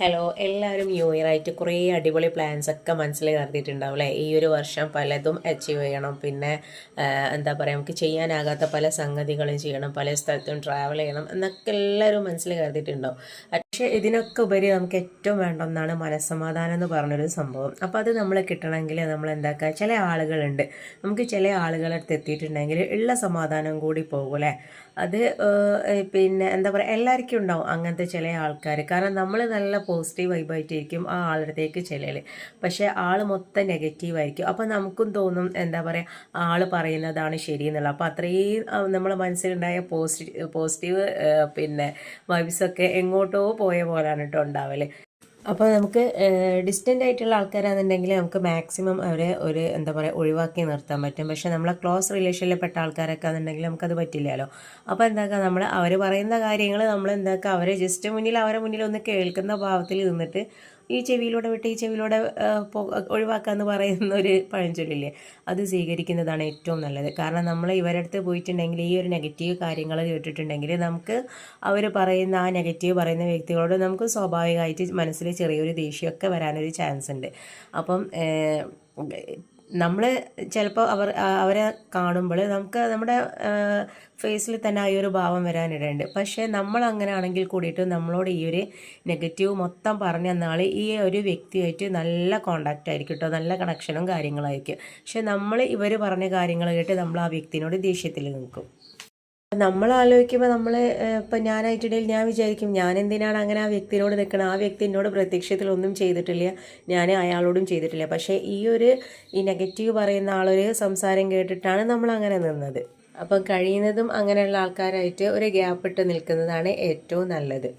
Hello എല്ലാവരും new year ആയിട്ട് കുറേ അടിപൊളി പ്ലാൻസ് ഒക്കെ മനസ്സിൽ കരുതിയിട്ടുണ്ടാവും അല്ലേ. ഈ ഒരു വർഷം പലതും അച്ചീവ് ചെയ്യണം, പിന്നെ എന്താ പറയുക, നമുക്ക് ചെയ്യാനാകാത്ത പല സംഗതികളും ചെയ്യണം, പല സ്ഥലത്തും ട്രാവൽ ചെയ്യണം എന്നൊക്കെ എല്ലാവരും മനസ്സിൽ കരുതിയിട്ടുണ്ടാവും. പക്ഷേ ഇതിനൊക്കെ ഉപരി നമുക്ക് ഏറ്റവും വേണ്ട ഒന്നാണ് മനസ്സമാധാനം എന്ന് പറഞ്ഞൊരു സംഭവം. അപ്പോൾ അത് നമ്മൾ കിട്ടണമെങ്കിൽ നമ്മൾ എന്താക്കുക, ചില ആളുകളുണ്ട്, നമുക്ക് ചില ആളുകളടുത്ത് എത്തിയിട്ടുണ്ടെങ്കിൽ ഉള്ള സമാധാനം കൂടി പോകും അല്ലേ. അത് പിന്നെ എന്താ പറയുക, എല്ലാവർക്കും ഉണ്ടാവും അങ്ങനത്തെ ചില ആൾക്കാർ. കാരണം നമ്മൾ നല്ല പോസിറ്റീവ് വൈബായിട്ടിരിക്കും ആ ആളുടെ ചെല്ലൽ, പക്ഷേ ആൾ മൊത്തം നെഗറ്റീവായിരിക്കും. അപ്പോൾ നമുക്കും തോന്നും എന്താ പറയുക, ആൾ പറയുന്നതാണ് ശരി എന്നുള്ള. അപ്പോൾ അത്രയും നമ്മളെ മനസ്സിലുണ്ടായ പോസിറ്റീവ് പിന്നെ വൈബ്സൊക്കെ എങ്ങോട്ടോ പോയ പോലാണ് കേട്ടോ ഉണ്ടാവല്. അപ്പോൾ നമുക്ക് ഡിസ്റ്റൻ്റ് ആയിട്ടുള്ള ആൾക്കാരാണെന്നുണ്ടെങ്കിൽ നമുക്ക് മാക്സിമം അവരെ ഒരു എന്താ പറയുക ഒഴിവാക്കി നിർത്താൻ പറ്റും. പക്ഷേ നമ്മളെ ക്ലോസ് റിലേഷനിൽപ്പെട്ട ആൾക്കാരൊക്കെ ആണെന്നുണ്ടെങ്കിൽ നമുക്കത് പറ്റില്ലല്ലോ. അപ്പോൾ എന്താക്കുക, നമ്മൾ അവർ പറയുന്ന കാര്യങ്ങൾ നമ്മൾ എന്താക്കുക, അവരെ ജസ്റ്റ് അവരെ മുന്നിൽ ഒന്ന് കേൾക്കുന്ന ഭാവത്തിൽ നിന്നിട്ട് ഈ ചെവിയിലൂടെ വിട്ട് ഈ ചെവിയിലൂടെ ഒഴിവാക്കാന്ന് പറയുന്ന ഒരു പഴഞ്ചൊല്ലില്ലേ, അത് സ്വീകരിക്കുന്നതാണ് ഏറ്റവും നല്ലത്. കാരണം നമ്മൾ ഇവരുടെ അടുത്ത് പോയിട്ടുണ്ടെങ്കിൽ ഈ ഒരു നെഗറ്റീവ് കാര്യങ്ങൾ കേട്ടിട്ടുണ്ടെങ്കിൽ നമുക്ക് അവർ പറയുന്ന ആ നെഗറ്റീവ് പറയുന്ന വ്യക്തികളോട് നമുക്ക് സ്വാഭാവികമായിട്ട് മനസ്സിൽ ചെറിയൊരു ദേഷ്യമൊക്കെ വരാനൊരു ചാൻസ് ഉണ്ട്. അപ്പം നമ്മൾ ചിലപ്പോൾ അവരെ കാണുമ്പോൾ നമുക്ക് നമ്മുടെ ഫേസിൽ തന്നെ ആ ഒരു ഭാവം വരാനിടയുണ്ട്. പക്ഷേ നമ്മൾ അങ്ങനെ ആണെങ്കിൽ കൂടിയിട്ട് നമ്മളോട് ഈ ഒരു നെഗറ്റീവ് മൊത്തം പറഞ്ഞു തന്നാൽ ഈ ഒരു വ്യക്തിയായിട്ട് നല്ല കോണ്ടാക്റ്റ് ആയിരിക്കും കേട്ടോ, നല്ല കണക്ഷനും കാര്യങ്ങളായിരിക്കും. പക്ഷെ നമ്മൾ ഇവർ പറഞ്ഞ കാര്യങ്ങൾ കേട്ട് നമ്മൾ ആ വ്യക്തിനോട് ദേഷ്യത്തിൽ നിൽക്കും. നമ്മൾ ആലോചിക്കുമ്പോൾ നമ്മൾ ഇപ്പം ഞാനായിട്ടുണ്ടെങ്കിൽ ഞാൻ വിചാരിക്കും, ഞാൻ എന്തിനാണ് അങ്ങനെ ആ വ്യക്തിനോട് നിൽക്കണം, ആ വ്യക്തി എന്നോട് പ്രത്യക്ഷത്തിലൊന്നും ചെയ്തിട്ടില്ല, ഞാൻ അയാളോടും ചെയ്തിട്ടില്ല. പക്ഷേ ഈ നെഗറ്റീവ് പറയുന്ന ആളൊരു സംസാരം കേട്ടിട്ടാണ് നമ്മൾ അങ്ങനെ നിന്നത്. അപ്പം കഴിയുന്നതും അങ്ങനെയുള്ള ആൾക്കാരായിട്ട് ഒരു ഗ്യാപ്പ് ഇട്ട് നിൽക്കുന്നതാണ് ഏറ്റവും നല്ലത്.